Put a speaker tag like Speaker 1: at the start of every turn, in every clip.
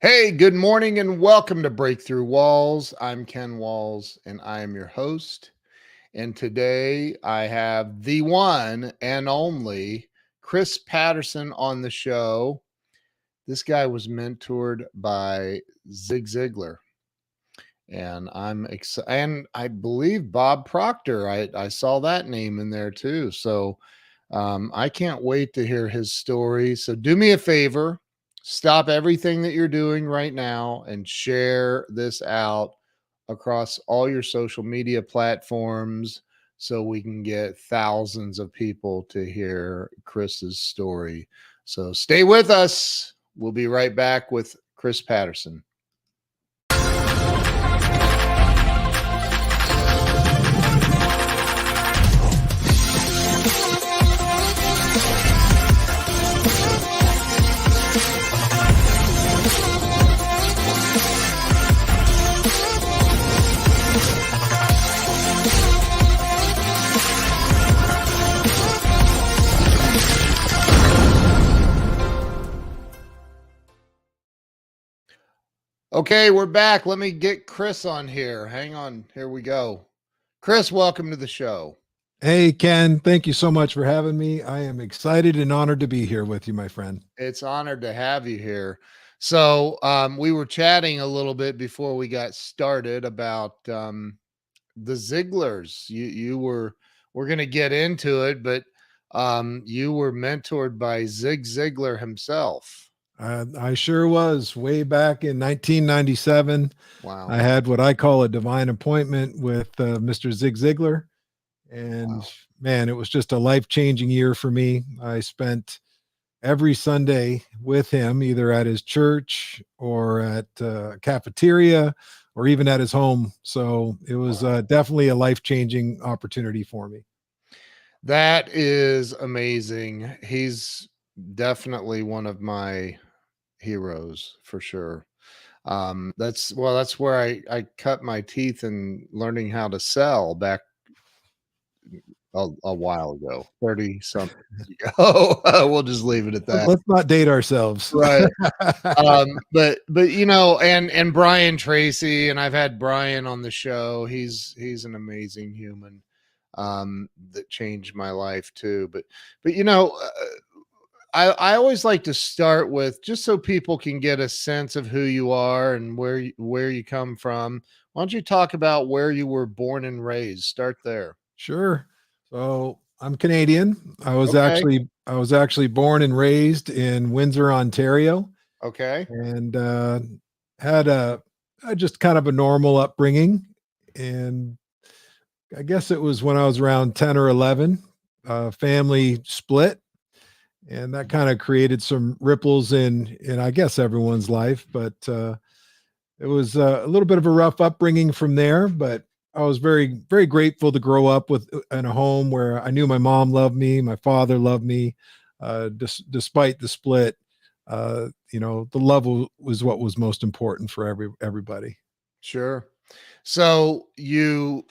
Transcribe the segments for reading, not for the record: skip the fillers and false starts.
Speaker 1: Hey, good morning and welcome to Breakthrough Walls. I'm Ken Walls and I am your host. And today I have the one and only Chris Patterson on the show. This guy was mentored by Ziglar. And I'm excited. And I believe Bob Proctor. I saw that name in there too. So I can't wait to hear his story. So do me a favor, stop everything that you're doing right now and share this out across all your social media platforms so we can get thousands of people to hear Chris's story. So stay with us. We'll be right back with Chris Patterson. Okay, we're back. Let me get Chris on here. Hang on. Here we go. Chris, welcome to the show.
Speaker 2: Hey, Ken, thank you so much for having me. I am excited and honored to be here with you, my friend.
Speaker 1: It's honored to have you here. So we were chatting a little bit before we got started about the Ziglars. We're going to get into it, but you were mentored by Zig Ziglar himself.
Speaker 2: I sure was way back in 1997.
Speaker 1: Wow.
Speaker 2: I had what I call a divine appointment with Mr. Zig Ziglar. And man, it was just a life-changing year for me. I spent every Sunday with him, either at his church or at cafeteria or even at his home. So it was definitely a life-changing opportunity for me.
Speaker 1: That is amazing. He's definitely one of my heroes for sure. That's where I cut my teeth in learning how to sell back a while ago, 30 something ago. We'll just leave it at that.
Speaker 2: Let's not date ourselves.
Speaker 1: Right. But and Brian Tracy, and I've had Brian on the show. He's an amazing human that changed my life too. But I always like to start with, just so people can get a sense of who you are and where you come from. Why don't you talk about where you were born and raised? Start there.
Speaker 2: Sure. So I'm Canadian. I was actually born and raised in Windsor, Ontario.
Speaker 1: Okay.
Speaker 2: And had a just kind of a normal upbringing. And I guess it was when I was around 10 or 11, family split. And that kind of created some ripples in I guess everyone's life, but it was a little bit of a rough upbringing from there. But I was very, very grateful to grow up in a home where I knew my mom loved me, my father loved me, despite the split. The love was what was most important for everybody.
Speaker 1: Sure. So you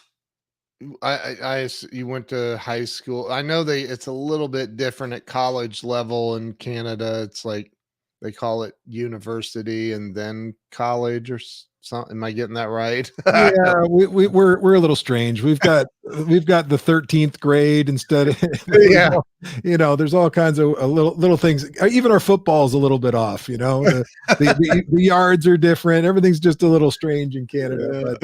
Speaker 1: went to high school. I know it's a little bit different at college level in Canada. It's like they call it university and then college or something. Am I getting that right?
Speaker 2: Yeah, we're a little strange. We've got the 13th grade instead of there's all kinds of little things. Even our football is a little bit off. The yards are different. Everything's just a little strange in Canada.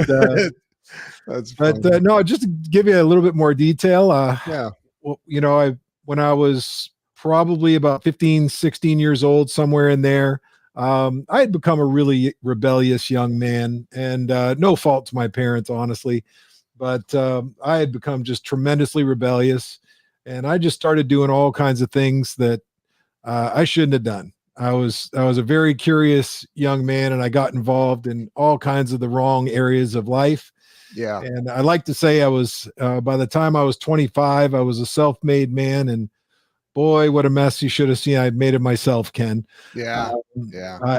Speaker 2: But no, just to give you a little bit more detail. When I was probably about 15, 16 years old, somewhere in there, I had become a really rebellious young man, and no fault to my parents, honestly, but I had become just tremendously rebellious, and I just started doing all kinds of things that I shouldn't have done. I was a very curious young man, and I got involved in all kinds of the wrong areas of life.
Speaker 1: Yeah.
Speaker 2: And I like to say I was, by the time I was 25, I was a self-made man, and boy, what a mess you should have seen. I'd made it myself, Ken.
Speaker 1: Yeah.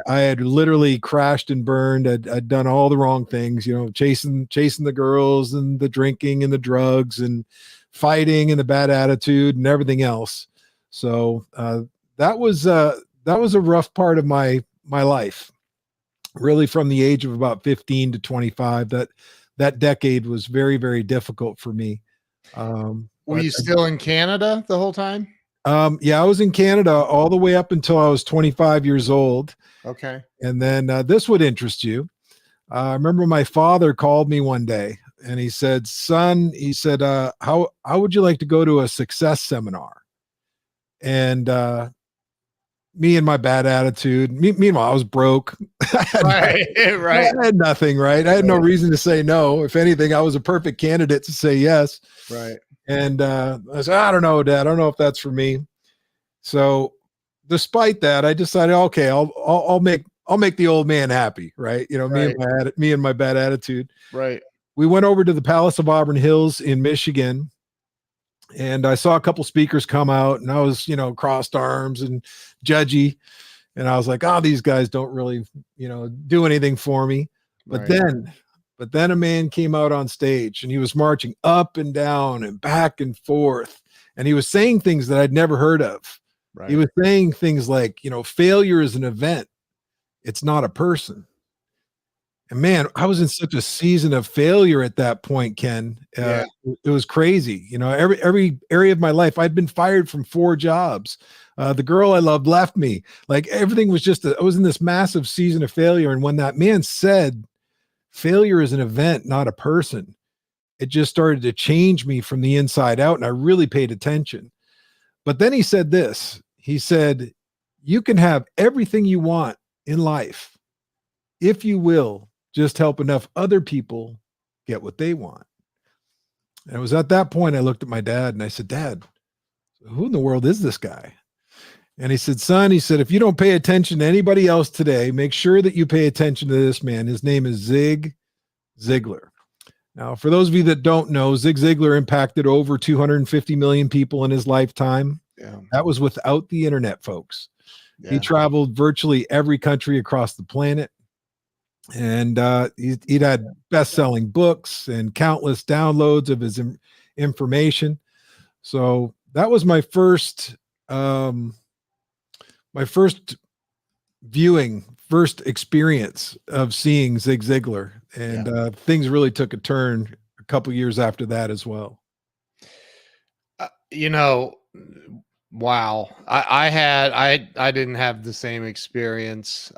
Speaker 2: I had literally crashed and burned. I'd done all the wrong things, chasing the girls and the drinking and the drugs and fighting and the bad attitude and everything else. So that was a rough part of my life. really from the age of about 15 to 25. That decade was very, very difficult for me.
Speaker 1: Were
Speaker 2: But
Speaker 1: you still in Canada the whole time?
Speaker 2: yeah, I was in Canada all the way up until I was 25 years old.
Speaker 1: Okay.
Speaker 2: And then this would interest you. I remember my father called me one day and he said, "Son," he said, how would you like to go to a success seminar?" And me and my bad attitude. Meanwhile, I was broke. I had
Speaker 1: Right. Right.
Speaker 2: I had nothing, right? I had no
Speaker 1: Right.
Speaker 2: reason to say no. If anything, I was a perfect candidate to say yes.
Speaker 1: Right.
Speaker 2: And I said, "I don't know, Dad. I don't know if that's for me." So, despite that, I decided, okay, I'll make the old man happy, right? You know,
Speaker 1: Right.
Speaker 2: me and my bad attitude.
Speaker 1: Right.
Speaker 2: We went over to the Palace of Auburn Hills in Michigan, and I saw a couple speakers come out, and I was, crossed arms and judgy, and I was like, "Oh, these guys don't really, do anything for me." But
Speaker 1: Right.
Speaker 2: then, but then a man came out on stage, and he was marching up and down and back and forth, and he was saying things that I'd never heard of. He
Speaker 1: Right.
Speaker 2: was saying things like, failure is an event; it's not a person. And man, I was in such a season of failure at that point, Ken.
Speaker 1: Yeah.
Speaker 2: It was crazy. Every area of my life, I'd been fired from 4 jobs. The girl I loved left me. Like everything was I was in this massive season of failure. And when that man said, "Failure is an event, not a person," it just started to change me from the inside out. And I really paid attention. But then he said this. He said, "You can have everything you want in life if you will just help enough other people get what they want." And it was at that point I looked at my dad and I said, "Dad, who in the world is this guy?" And he said, "Son," he said, "if you don't pay attention to anybody else today, make sure that you pay attention to this man. His name is Ziglar." Now, for those of you that don't know, Zig Ziglar impacted over 250 million people in his lifetime.
Speaker 1: Yeah.
Speaker 2: That was without the internet, folks. He
Speaker 1: Yeah.
Speaker 2: traveled virtually every country across the planet. And he'd had best-selling books and countless downloads of his information. So that was um, my first first experience of seeing Zig Ziglar,
Speaker 1: Yeah.
Speaker 2: and things really took a turn a couple years after that as well.
Speaker 1: You know, wow. I didn't have the same experience.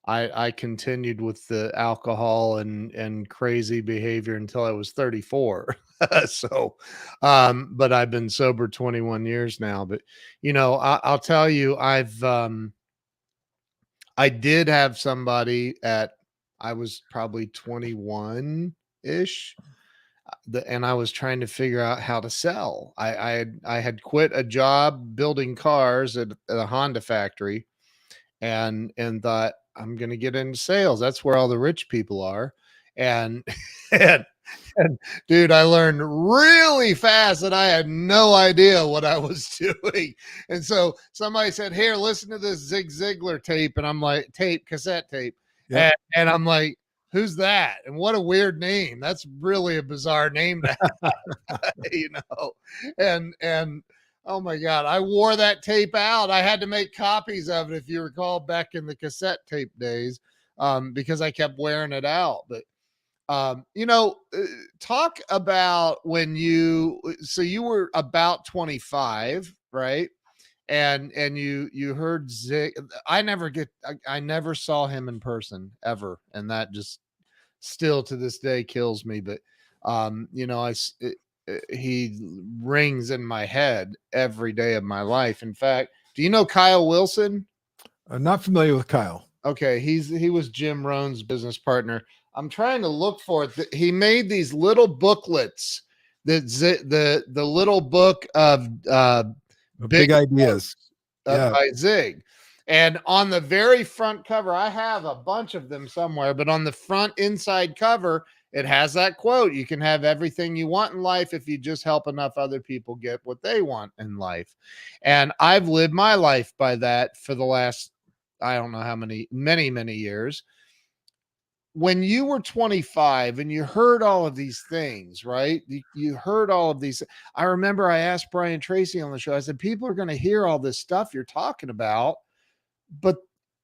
Speaker 1: I continued with the alcohol and crazy behavior until I was 34. So, but I've been sober 21 years now. But I'll tell you, I did have somebody I was probably 21 ish, and I was trying to figure out how to sell. I had quit a job building cars at a Honda factory, and thought, I'm gonna get into sales. That's where all the rich people are. And and, and dude, I learned really fast that I had no idea what I was doing. And so somebody said, "Here, listen to this Zig Ziglar tape." And I'm like, cassette tape.
Speaker 2: Yep.
Speaker 1: And I'm like, who's that? And what a weird name. That's really a bizarre name to have, And oh my God, I wore that tape out. I had to make copies of it, if you recall, back in the cassette tape days, because I kept wearing it out. But talk about so you were about 25, right? And you heard Zig. I never saw him in person ever, and that just still to this day kills me. But he rings in my head every day of my life. In fact, do you know Kyle Wilson?
Speaker 2: I'm not familiar with Kyle.
Speaker 1: Okay, he was Jim Rohn's business partner. I'm trying to look for it. He made these little booklets the little book of
Speaker 2: Big
Speaker 1: big
Speaker 2: ideas. Yeah.
Speaker 1: by Zig. And on the very front cover, I have a bunch of them somewhere, but on the front inside cover, it has that quote: "You can have everything you want in life if you just help enough other people get what they want in life." And I've lived my life by that for the last, I don't know how many years. When you were 25 and you heard all of these things, right? You heard all of these. I remember I asked Brian Tracy on the show, I said, people are going to hear all this stuff you're talking about, but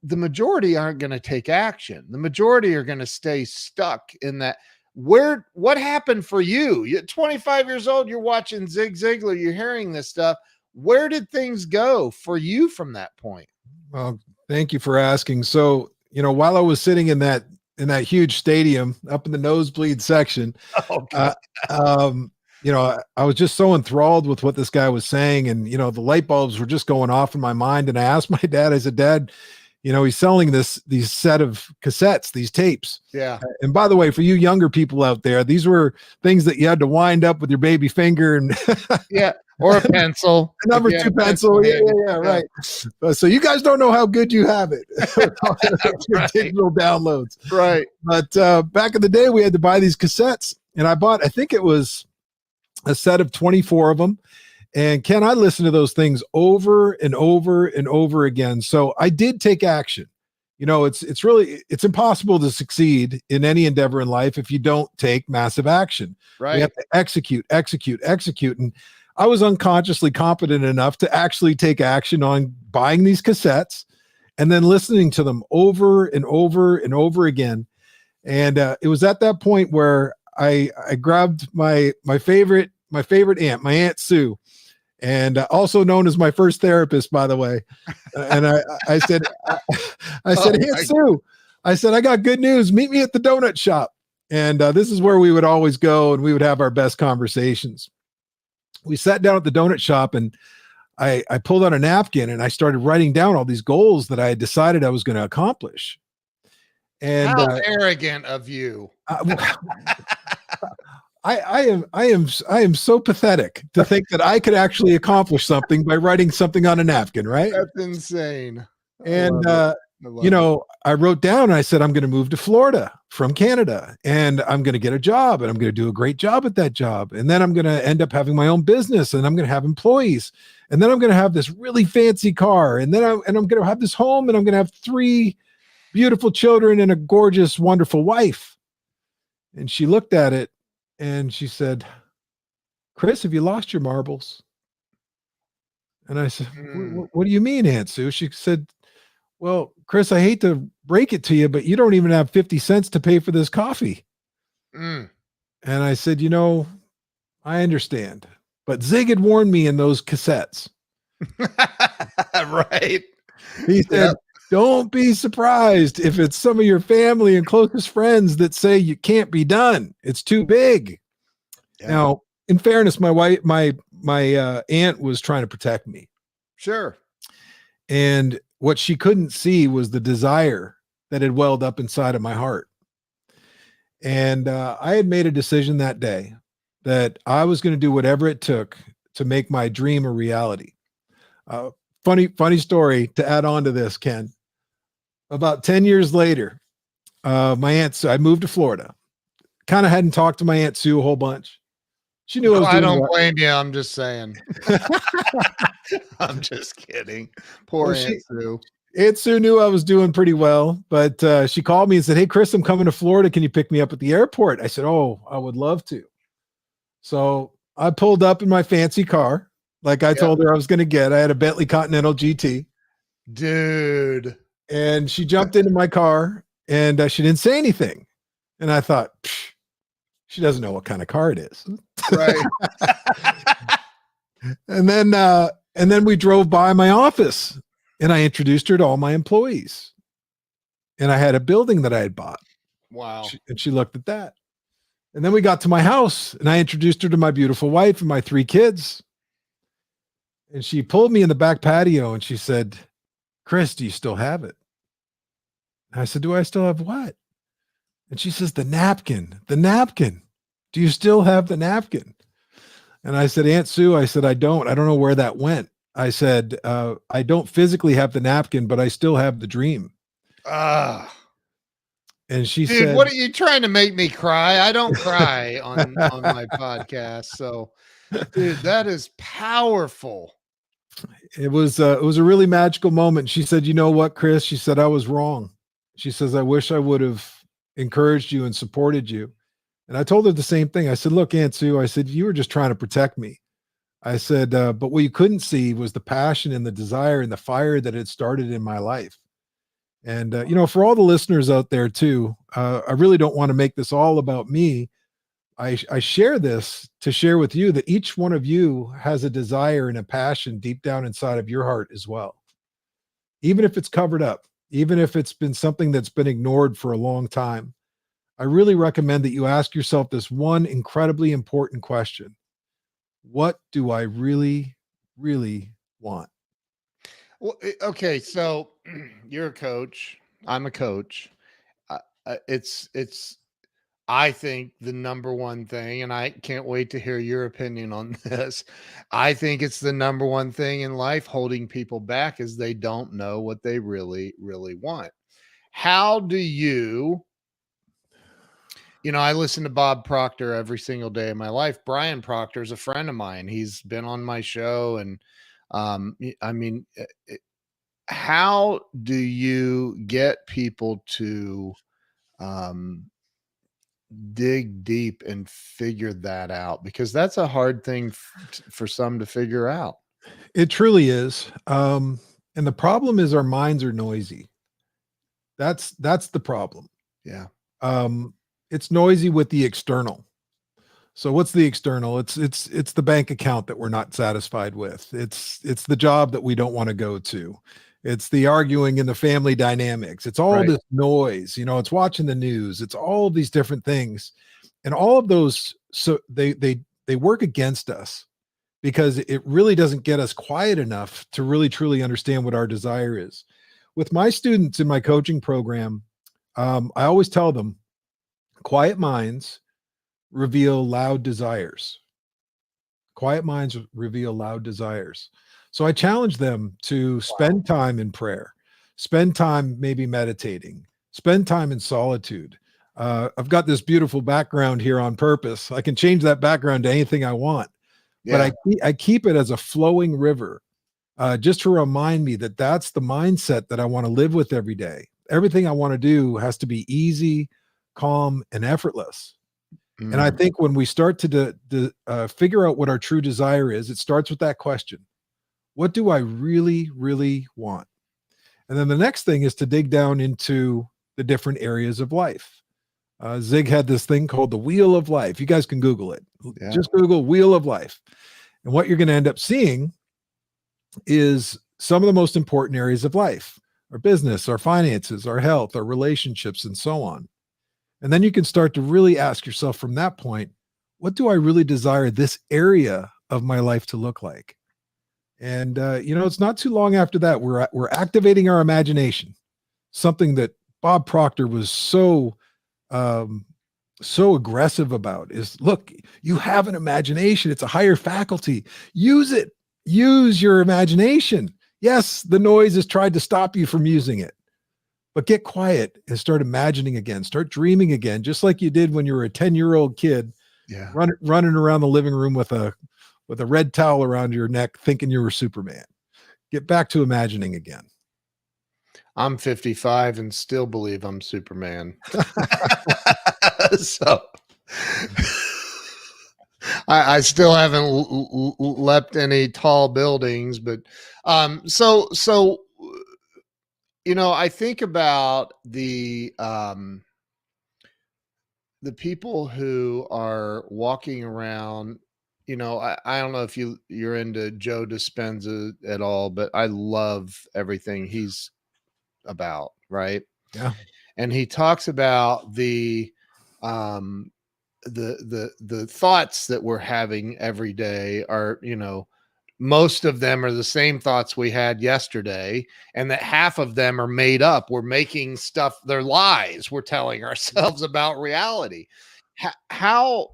Speaker 1: the majority aren't going to take action. The majority are going to stay stuck in that. What happened for you? You're 25 years old, you're watching Zig Ziglar, you're hearing this stuff. Where did things go for you from that point?
Speaker 2: Well, thank you for asking. So, while I was sitting in that huge stadium up in the nosebleed section,
Speaker 1: Oh,
Speaker 2: I was just so enthralled with what this guy was saying, and the light bulbs were just going off in my mind. And I asked my dad, I said, Dad, he's selling these set of cassettes, these tapes.
Speaker 1: Yeah.
Speaker 2: And by the way, for you younger people out there, these were things that you had to wind up with your baby finger and
Speaker 1: yeah, or a pencil,
Speaker 2: a number 2 pencil. Yeah, right. So you guys don't know how good you have it.
Speaker 1: Right.
Speaker 2: Digital downloads.
Speaker 1: Right.
Speaker 2: But back in the day, we had to buy these cassettes, and I think it was a set of 24 of them. And Ken, I listened to those things over and over and over again. So I did take action. It's impossible to succeed in any endeavor in life if you don't take massive action.
Speaker 1: Right.
Speaker 2: We have to execute. And I was unconsciously competent enough to actually take action on buying these cassettes and then listening to them over and over and over again. And it was at that point where I grabbed my favorite aunt, my Aunt Sue, and also known as my first therapist, by the way. And I said, Aunt Sue, I said, I got good news. Meet me at the donut shop. And this is where we would always go, and we would have our best conversations. We sat down at the donut shop, and I pulled out a napkin and I started writing down all these goals that I had decided I was going to accomplish. And
Speaker 1: how arrogant of you.
Speaker 2: I am so pathetic to think that I could actually accomplish something by writing something on a napkin, right?
Speaker 1: That's insane.
Speaker 2: And I wrote down, and I said, I'm going to move to Florida from Canada, and I'm going to get a job, and I'm going to do a great job at that job. And then I'm going to end up having my own business, and I'm going to have employees. And then I'm going to have this really fancy car. And then I'm going to have this home, and I'm going to have 3 beautiful children and a gorgeous, wonderful wife. And she looked at it and she said, Chris, have you lost your marbles? And I said, what do you mean, Aunt Sue? She said, well, Chris, I hate to break it to you, but you don't even have 50 cents to pay for this coffee. And I said, I understand, but Zig had warned me in those cassettes.
Speaker 1: Right.
Speaker 2: He said, don't be surprised if it's some of your family and closest friends that say you can't be done. It's too big. Yeah. Now, in fairness, my wife, my aunt was trying to protect me.
Speaker 1: Sure.
Speaker 2: And what she couldn't see was the desire that had welled up inside of my heart. And I had made a decision that day that I was going to do whatever it took to make my dream a reality. Funny story to add on to this, Ken. About 10 years later, my aunt, I moved to Florida. Kind of hadn't talked to my Aunt Sue a whole bunch. She knew
Speaker 1: I don't blame you. I'm just saying. I'm just kidding. Poor Aunt Sue.
Speaker 2: Aunt Sue knew I was doing pretty well, but she called me and said, hey, Chris, I'm coming to Florida. Can you pick me up at the airport? I said, oh, I would love to. So I pulled up in my fancy car, like I told her I was going to get. I had a Bentley Continental GT.
Speaker 1: Dude.
Speaker 2: And she jumped into my car, and she didn't say anything. And I thought, she doesn't know what kind of car it is.
Speaker 1: Right.
Speaker 2: And then we drove by my office, and I introduced her to all my employees. And I had a building that I had bought.
Speaker 1: Wow.
Speaker 2: And she looked at that. And then we got to my house, and I introduced her to my beautiful wife and my 3 kids. And she pulled me in the back patio, and she said, Chris, do you still have it? And I said, do I still have what? And she says, the napkin. Do you still have the napkin? And I said, Aunt Sue, I said, I don't know where that went. I said, I don't physically have the napkin, but I still have the dream. And she said,
Speaker 1: what are you trying to make me cry? I don't cry on my podcast. So, dude, that is powerful.
Speaker 2: It was a really magical moment. She said, you know what, Chris? She said, I was wrong. She says, I wish I would have encouraged you and supported you. And I told her the same thing. I said, look, Aunt Sue, I said, you were just trying to protect me. I said, but what you couldn't see was the passion and the desire and the fire that had started in my life. And, for all the listeners out there too, I really don't want to make this all about me. I share this to share with you that each one of you has a desire and a passion deep down inside of your heart as well. Even if it's covered up, even if it's been something that's been ignored for a long time, I really recommend that you ask yourself this one incredibly important question. What do I really, really want?
Speaker 1: Well, okay, so you're a coach. I'm a coach. It's I think the number one thing, and I can't wait to hear your opinion on this. I think it's the number one thing in life holding people back is they don't know what they really, really want. How do you, I listen to Bob Proctor every single day of my life. Brian Proctor is a friend of mine. He's been on my show. And I mean, how do you get people to um, dig deep and figure that out? Because that's a hard thing for some to figure out.
Speaker 2: It truly is. And the problem is our minds are noisy. That's the problem.
Speaker 1: Yeah.
Speaker 2: Um, it's noisy with the external. So what's the external? It's the bank account that we're not satisfied with. It's the job that we don't want to go to. It's the arguing in the family dynamics. It's all
Speaker 1: Right.
Speaker 2: this noise, it's watching the news. It's all of these different things. And all of those, so they work against us because it really doesn't get us quiet enough to really truly understand what our desire is. With my students in my coaching program, I always tell them quiet minds reveal loud desires. Quiet minds reveal loud desires. So I challenge them to spend time in prayer, spend time maybe meditating, spend time in solitude. I've got this beautiful background here on purpose. I can change that background to anything I want, but I keep it as a flowing river, just to remind me that that's the mindset that I want to live with every day. Everything I want to do has to be easy, calm, and effortless. And I think when we start to figure out what our true desire is, it starts with that question. What do I really, really want? And then the next thing is to dig down into the different areas of life. Zig had this thing called the wheel of life. You guys can Google it.
Speaker 1: Yeah.
Speaker 2: Just Google wheel of life. And what you're going to end up seeing is some of the most important areas of life, our business, our finances, our health, our relationships, and so on. And then you can start to really ask yourself from that point, what do I really desire this area of my life to look like? And, it's not too long after that, we're activating our imagination, something that Bob Proctor was so aggressive about is, look, you have an imagination. It's a higher faculty. Use it. Use your imagination. Yes, the noise has tried to stop you from using it. But get quiet and start imagining again. Start dreaming again, just like you did when you were a 10-year-old kid, running around the living room with a red towel around your neck, thinking you were Superman. Get back to imagining again.
Speaker 1: I'm 55 and still believe I'm Superman. So I still haven't leapt any tall buildings, but so I think about the people who are walking around. I don't know if you're into Joe Dispenza at all, but I love everything he's about, right?
Speaker 2: Yeah.
Speaker 1: And he talks about the thoughts that we're having every day are, most of them are the same thoughts we had yesterday, and that half of them are made up. We're making stuff, they're lies we're telling ourselves about reality. How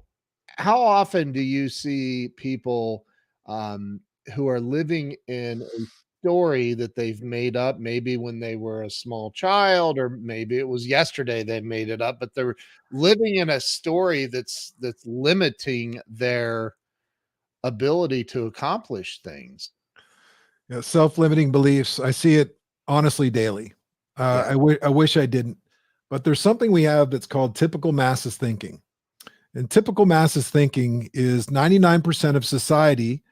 Speaker 1: often do you see people who are living in a story that they've made up, maybe when they were a small child, or maybe it was yesterday they made it up, but they're living in a story that's limiting their ability to accomplish things?
Speaker 2: Yeah, self-limiting beliefs. I see it honestly daily. I wish I didn't, but there's something we have that's called typical masses thinking. And typical masses thinking is 99% of society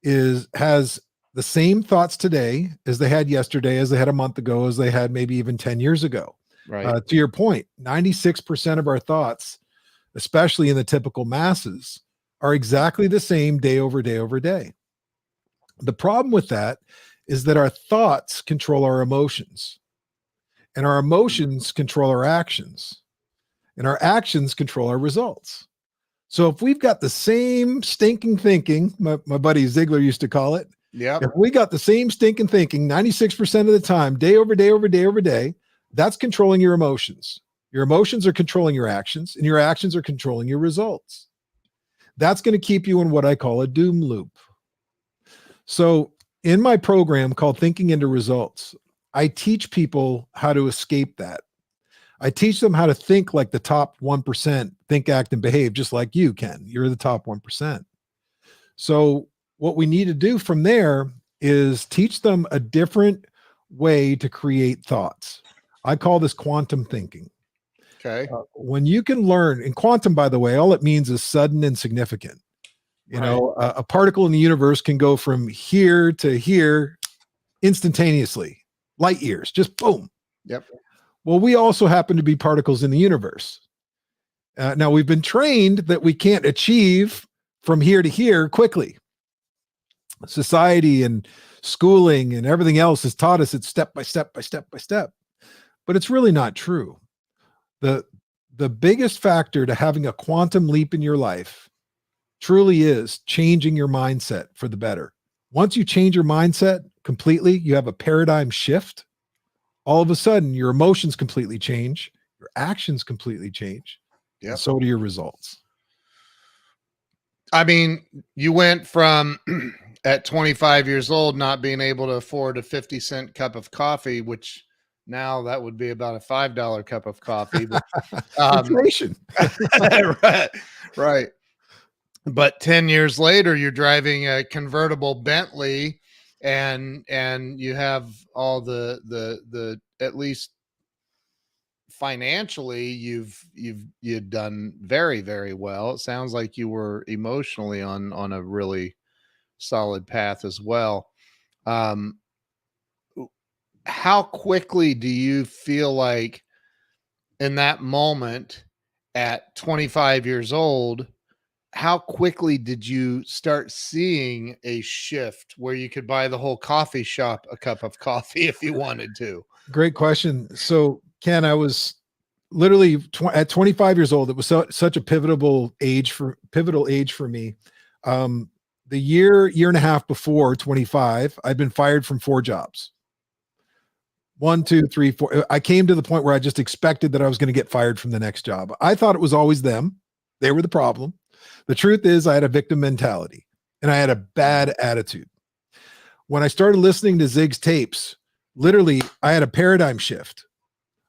Speaker 2: has the same thoughts today as they had yesterday, as they had a month ago, as they had maybe even 10 years ago.
Speaker 1: Right.
Speaker 2: To your point, 96% of our thoughts, especially in the typical masses, are exactly the same day over day over day. The problem with that is that our thoughts control our emotions, and our emotions control our actions, and our actions control our results. So if we've got the same stinking thinking, my buddy Ziglar used to call it,
Speaker 1: Yep.
Speaker 2: if we got the same stinking thinking 96% of the time, day over day over day over day, that's controlling your emotions. Your emotions are controlling your actions, and your actions are controlling your results. That's going to keep you in what I call a doom loop. So in my program called Thinking into Results, I teach people how to escape that. I teach them how to think like the top 1%, think, act, and behave, just like you, Ken. You're the top 1%. So what we need to do from there is teach them a different way to create thoughts. I call this quantum thinking.
Speaker 1: Okay.
Speaker 2: When you can learn, and quantum, by the way, all it means is sudden and significant. You know, a particle in the universe can go from here to here instantaneously, light years, just boom.
Speaker 1: Yep.
Speaker 2: Well, we also happen to be particles in the universe. Now, we've been trained that we can't achieve from here to here quickly. Society and schooling and everything else has taught us it's step by step by step by step, but it's really not true. The biggest factor to having a quantum leap in your life truly is changing your mindset for the better. Once you change your mindset completely, you have a paradigm shift. All of a sudden, your emotions completely change, your actions completely change, and so do your results.
Speaker 1: I mean, you went from at 25 years old not being able to afford a 50-cent cup of coffee, which now that would be about a $5 cup of coffee. But,
Speaker 2: inflation.
Speaker 1: right. But 10 years later, you're driving a convertible Bentley and you have all the at least financially you've done very, very well. It sounds like you were emotionally on a really solid path as well. How quickly do you feel like in that moment at 25 years old, how quickly did you start seeing a shift where you could buy the whole coffee shop a cup of coffee if you wanted to?
Speaker 2: Great question. So, Ken, I was literally at 25 years old. It was such a pivotal age for me. The year and a half before 25, I'd been fired from 4 jobs. 1, 2, 3, 4. I came to the point where I just expected that I was going to get fired from the next job. I thought it was always them. They were the problem. The truth is I had a victim mentality and I had a bad attitude. When I started listening to Zig's tapes, literally I had a paradigm shift.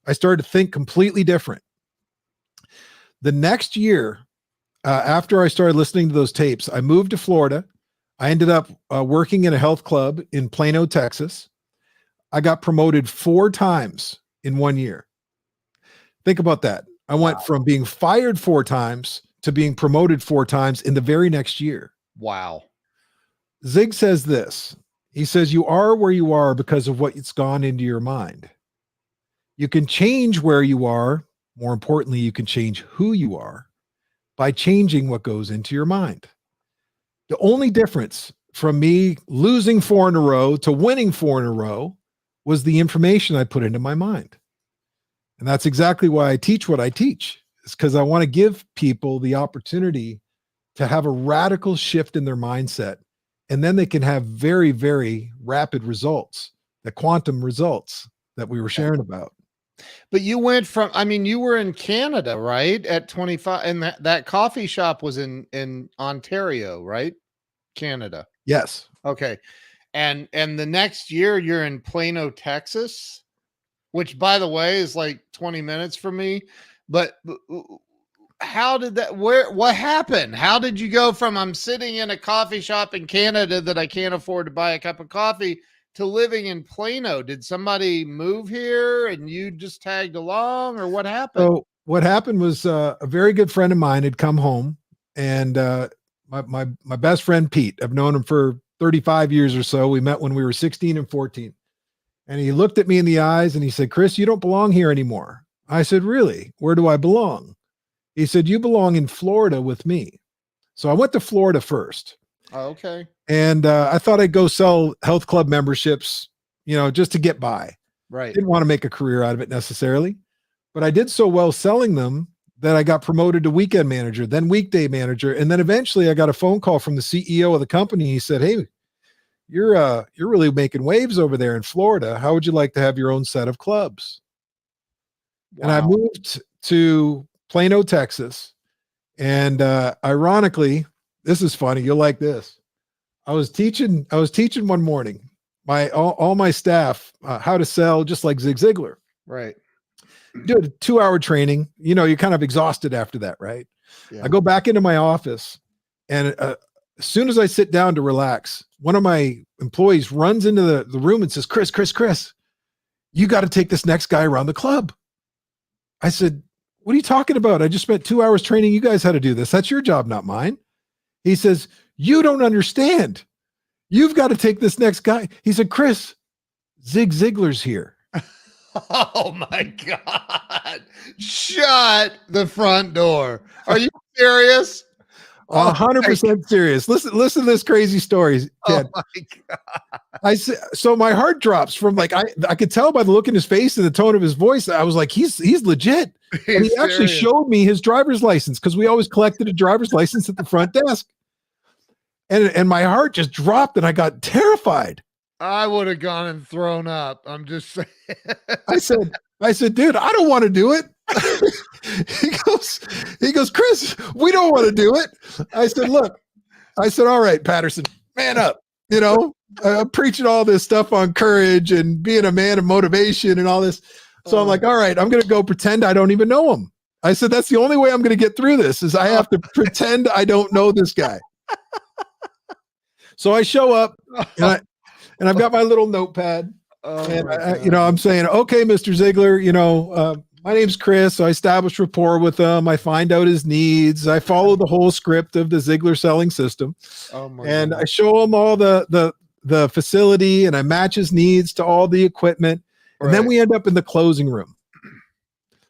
Speaker 2: I started to think completely different. The next year, after I started listening to those tapes, I moved to Florida. I ended up working in a health club in Plano, Texas. I got promoted 4 times in 1 year. Think about that. I went from being fired 4 times to being promoted 4 times in the very next year.
Speaker 1: Wow.
Speaker 2: Zig says this. He says, you are where you are because of what's gone into your mind. You can change where you are. More importantly, you can change who you are by changing what goes into your mind. The only difference from me losing 4 in a row to winning 4 in a row was the information I put into my mind. And that's exactly why I teach what I teach. It's because I want to give people the opportunity to have a radical shift in their mindset. And then they can have very, very rapid results, the quantum results that we were sharing about.
Speaker 1: But you went from, I mean, you were in Canada, right? At 25, and that coffee shop was in Ontario, right? Canada.
Speaker 2: Yes.
Speaker 1: Okay. And the next year you're in Plano, Texas, which by the way is like 20 minutes from me. But how did that, what happened? How did you go from I'm sitting in a coffee shop in Canada that I can't afford to buy a cup of coffee to living in Plano? Did somebody move here and you just tagged along, or what happened?
Speaker 2: So what happened was a very good friend of mine had come home, and my best friend, Pete, I've known him for 35 years or so. We met when we were 16 and 14. And he looked at me in the eyes and he said, Chris, you don't belong here anymore. I said, really? Where do I belong? He said, you belong in Florida with me. So I went to Florida first.
Speaker 1: Oh, okay.
Speaker 2: And I thought I'd go sell health club memberships, just to get by.
Speaker 1: Right.
Speaker 2: Didn't want to make a career out of it necessarily, but I did so well selling them that I got promoted to weekend manager, then weekday manager. And then eventually I got a phone call from the CEO of the company. He said, hey, you're really making waves over there in Florida. How would you like to have your own set of clubs? Wow. And I moved to Plano, Texas. And ironically, this is funny. You'll like this. I was teaching one morning all my staff how to sell, just like Zig Ziglar.
Speaker 1: Right.
Speaker 2: Do a 2-hour training. You're kind of exhausted after that, right? Yeah. I go back into my office, and as soon as I sit down to relax, one of my employees runs into the room and says, Chris, you got to take this next guy around the club. I said, what are you talking about? I just spent 2 hours training you guys how to do this. That's your job, not mine. He says, you don't understand. You've got to take this next guy. He said, Chris, Zig Ziglar's here.
Speaker 1: Oh my God. Shut the front door. Are you serious?
Speaker 2: 100% serious. Listen to this crazy story, Ted.
Speaker 1: Oh my God.
Speaker 2: I said, so my heart drops from I could tell by the look in his face and the tone of his voice. I was like, he's legit. And he actually showed me his driver's license, because we always collected a driver's license at the front desk. And my heart just dropped and I got terrified.
Speaker 1: I would have gone and thrown up. I'm just saying.
Speaker 2: I said, dude, I don't want to do it. He goes, Chris, we don't want to do it. I said, all right, Patterson, man up. I'm preaching all this stuff on courage and being a man of motivation and all this. So I'm like, all right, I'm going to go pretend I don't even know him. I said, that's the only way I'm going to get through this, is I have to pretend I don't know this guy. So I show up and I've got my little notepad. I'm saying, okay, Mr. Ziglar, my name's Chris. So I establish rapport with him. I find out his needs. I follow the whole script of the Ziglar selling system. And I show him all the facility, and I match his needs to all the equipment. And then we end up in the closing room.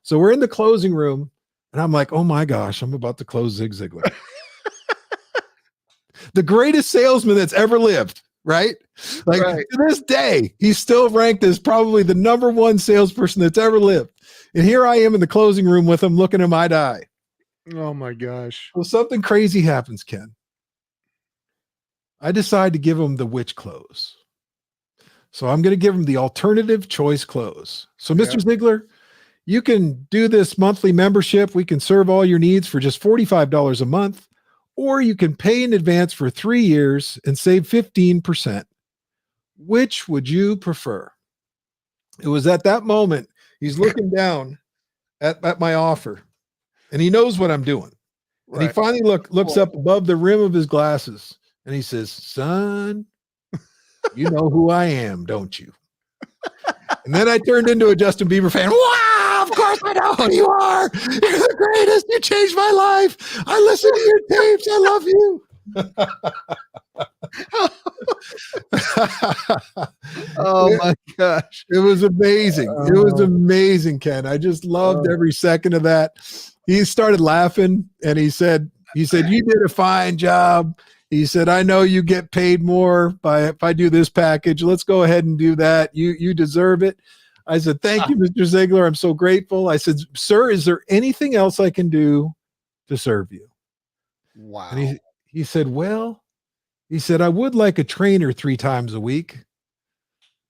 Speaker 2: So we're in the closing room, and I'm like, oh my gosh, I'm about to close Zig Ziglar. The greatest salesman that's ever lived, right? To this day, he's still ranked as probably the #1 salesperson that's ever lived. And here I am in the closing room with him, looking him eye to eye.
Speaker 1: Oh my gosh.
Speaker 2: Well, something crazy happens, Ken. I decide to give him the which close. So I'm going to give him the alternative choice close. So Mr. Ziglar, you can do this monthly membership. We can serve all your needs for just $45 a month, or you can pay in advance for 3 years and save 15%. Which would you prefer? It was at that moment he's looking down at my offer, and he knows what I'm doing. And he finally looks up above the rim of his glasses, and he says, son, you know who I am, don't you? And then I turned into a Justin Bieber fan. Wow, of course I know who you are. You're the greatest. You changed my life. I listen to your tapes. I love you.
Speaker 1: Oh my gosh.
Speaker 2: It was amazing. It was amazing, Ken. I just loved every second of that. He started laughing, and he said, you did a fine job. He said, I know you get paid more if I do this package. Let's go ahead and do that. You deserve it. I said, thank you, Mr. Ziglar. I'm so grateful. I said, sir, is there anything else I can do to serve you?
Speaker 1: Wow.
Speaker 2: And he said, I would like a trainer 3 times a week.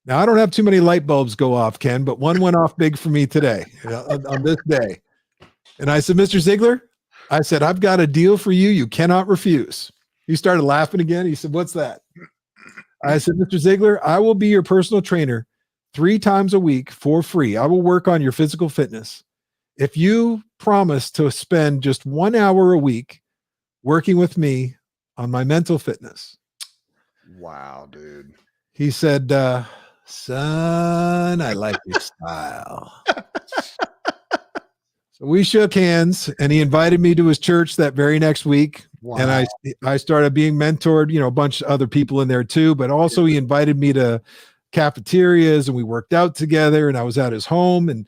Speaker 2: Now, I don't have too many light bulbs go off, Ken, but one went off big for me today on this day. And I said, Mr. Ziglar, I said, I've got a deal for you. You cannot refuse. He started laughing again. He said, what's that? I said, Mr. Ziglar, I will be your personal trainer 3 times a week for free. I will work on your physical fitness. If you promise to spend just 1 hour a week working with me on my mental fitness.
Speaker 1: Wow, dude.
Speaker 2: He said, son, I like your style. So we shook hands, and he invited me to his church that very next week. And
Speaker 1: Wow.
Speaker 2: I started being mentored, a bunch of other people in there too, but also he invited me to cafeterias and we worked out together and I was at his home and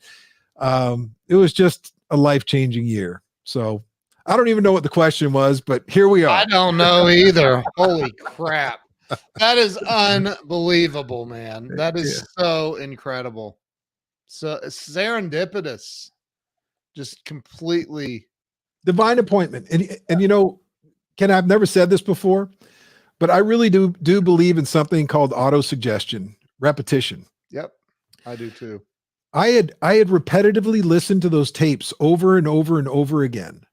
Speaker 2: it was just a life-changing year. So I don't even know what the question was, but here we are.
Speaker 1: I don't know either. Holy crap. That is unbelievable, man. That
Speaker 2: Yeah.
Speaker 1: is so incredible. So serendipitous. Just completely.
Speaker 2: Divine appointment. And Ken, I've never said this before, but I really do believe in something called auto-suggestion, repetition.
Speaker 1: Yep. I do too.
Speaker 2: I had repetitively listened to those tapes over and over and over again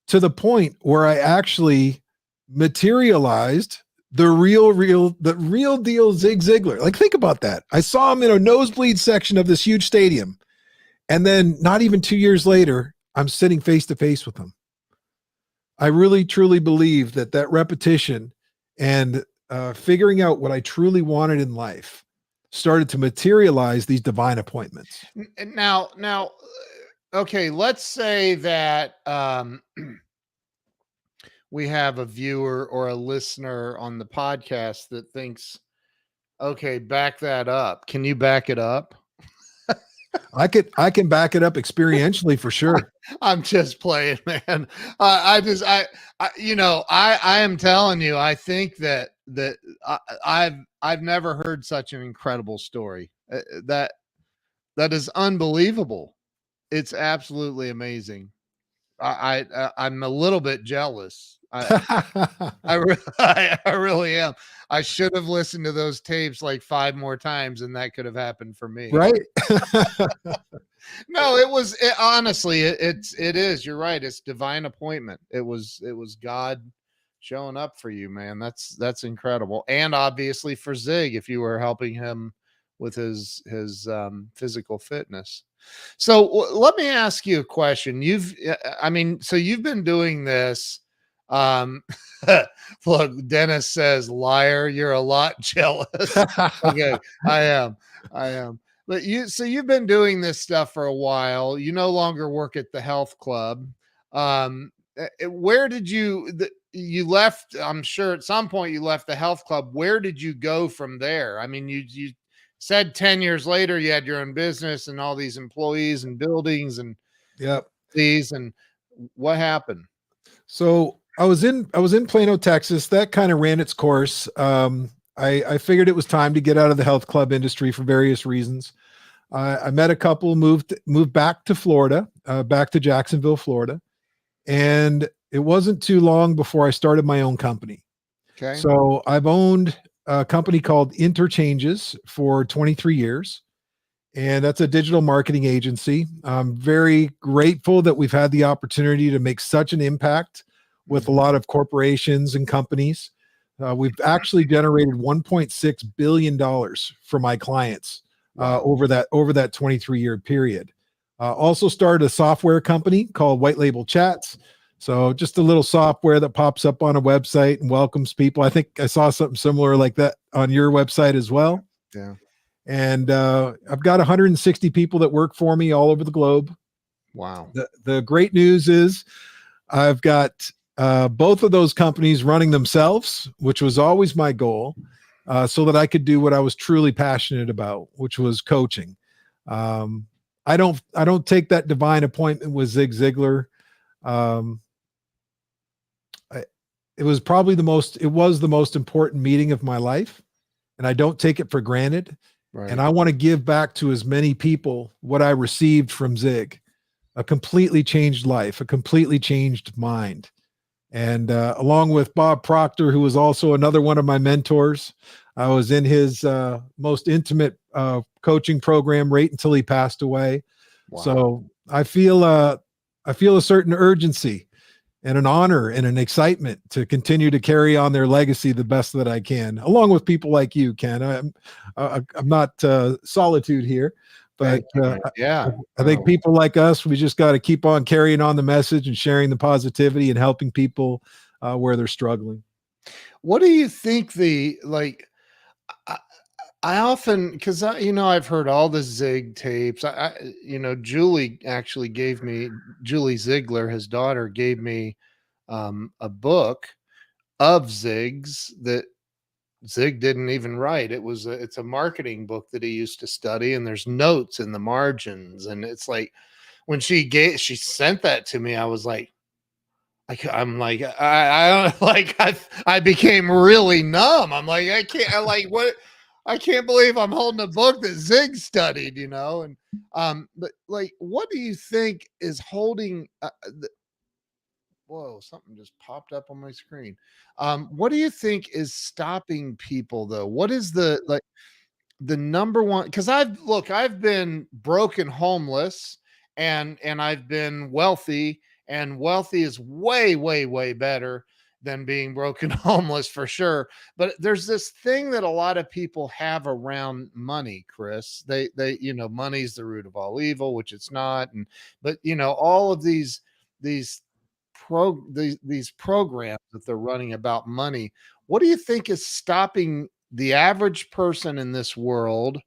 Speaker 2: to the point where I actually materialized the real deal Zig Ziglar. Like, think about that. I saw him in a nosebleed section of this huge stadium. And then not even 2 years later, I'm sitting face to face with him. I really, truly believe that repetition and figuring out what I truly wanted in life started to materialize these divine appointments.
Speaker 1: Now, okay, let's say that we have a viewer or a listener on the podcast that thinks, okay, back that up. Can you back it up?
Speaker 2: I can back it up experientially for sure.
Speaker 1: I'm just playing, man. I am telling you, I think that I've never heard such an incredible story. That is unbelievable. It's absolutely amazing. I'm a little bit jealous. I really am. I should have listened to those tapes like 5 more times, and that could have happened for me.
Speaker 2: Right?
Speaker 1: No, honestly, it is. You're right. It's divine appointment. It was God showing up for you, man. That's incredible. And obviously for Zig, if you were helping him with his physical fitness. So let me ask you a question. You've been doing this. Look, Dennis says, liar, you're a lot jealous. Okay, I am. But you've been doing this stuff for a while. You no longer work at the health club. Where did you left? I'm sure at some point you left the health club. Where did you go from there? I mean, you said 10 years later you had your own business and all these employees and buildings and these, and what happened?
Speaker 2: So I was in Plano, Texas. That kind of ran its course. I figured it was time to get out of the health club industry for various reasons. I met a couple, moved back to Florida, back to Jacksonville, Florida. And it wasn't too long before I started my own company.
Speaker 1: Okay.
Speaker 2: So I've owned a company called Interchanges for 23 years. And that's a digital marketing agency. I'm very grateful that we've had the opportunity to make such an impact with a lot of corporations and companies. We've actually generated $1.6 billion for my clients over that 23-year period. Also started a software company called White Label Chats. So just a little software that pops up on a website and welcomes people. I think I saw something similar like that on your website as well.
Speaker 1: Yeah.
Speaker 2: And I've got 160 people that work for me all over the globe.
Speaker 1: Wow.
Speaker 2: The great news is I've got both of those companies running themselves, which was always my goal, so that I could do what I was truly passionate about, which was coaching. I don't take that divine appointment with Zig Ziglar. It was the most important meeting of my life, and I don't take it for granted. Right. And I want to give back to as many people what I received from Zig, a completely changed life, a completely changed mind. And along with Bob Proctor, who was also another one of my mentors, I was in his most intimate coaching program right until he passed away. Wow. So I feel a certain urgency and an honor and an excitement to continue to carry on their legacy the best that I can, along with people like you, Ken. I'm not solitude here, but I think people like us, we just got to keep on carrying on the message and sharing the positivity and helping people where they're struggling.
Speaker 1: What do you think I often, because I've heard all the Zig tapes. Julie Ziglar, his daughter, gave me a book of Zig's that Zig didn't even write. It's a marketing book that he used to study, and there's notes in the margins. And it's like when she sent that to me, I was like, I'm like, I don't like, I became really numb. I'm like, what? I can't believe I'm holding a book that Zig studied, and but like, what do you think is holding? Whoa, something just popped up on my screen. What do you think is stopping people though? What is the number one? Because I've been broken homeless, and I've been wealthy, and wealthy is way way way better than being broken homeless for sure. But there's this thing that a lot of people have around money, Chris. They money's the root of all evil, which it's not. And but all of these these programs that they're running about money, what do you think is stopping the average person in this world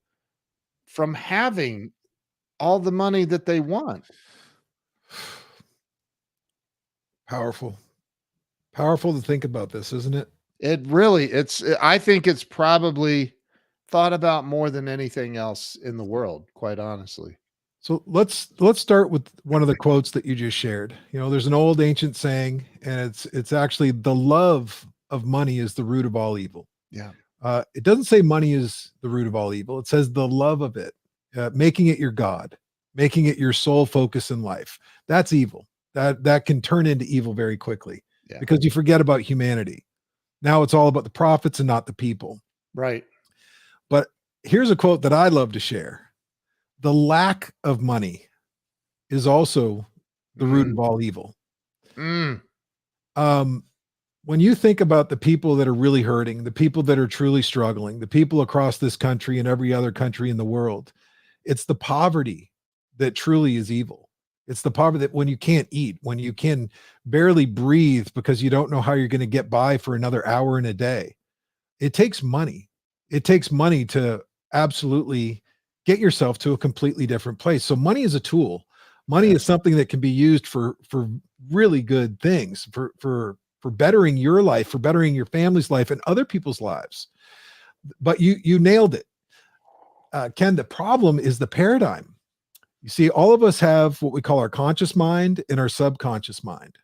Speaker 1: from having all the money that they want?
Speaker 2: Powerful. Powerful to think about this, isn't it?
Speaker 1: I think it's probably thought about more than anything else in the world, quite honestly.
Speaker 2: So let's start with one of the quotes that you just shared. There's an old ancient saying, and it's actually the love of money is the root of all evil.
Speaker 1: Yeah.
Speaker 2: It doesn't say money is the root of all evil. It says the love of it, making it your God, making it your sole focus in life. That's evil. That can turn into evil very quickly because you forget about humanity. Now it's all about the profits and not the people.
Speaker 1: Right.
Speaker 2: But here's a quote that I love to share. The lack of money is also the root of all evil. When you think about the people that are really hurting, the people that are truly struggling, the people across this country and every other country in the world, it's the poverty that truly is evil. It's the poverty that when you can't eat, when you can barely breathe because you don't know how you're going to get by for another hour in a day. It takes money. It takes money to absolutely get yourself to a completely different place. So money is a tool. Money is something that can be used for really good things, for bettering your life, for bettering your family's life and other people's lives. But you nailed it. Ken, the problem is the paradigm. You see, all of us have what we call our conscious mind and our subconscious mind.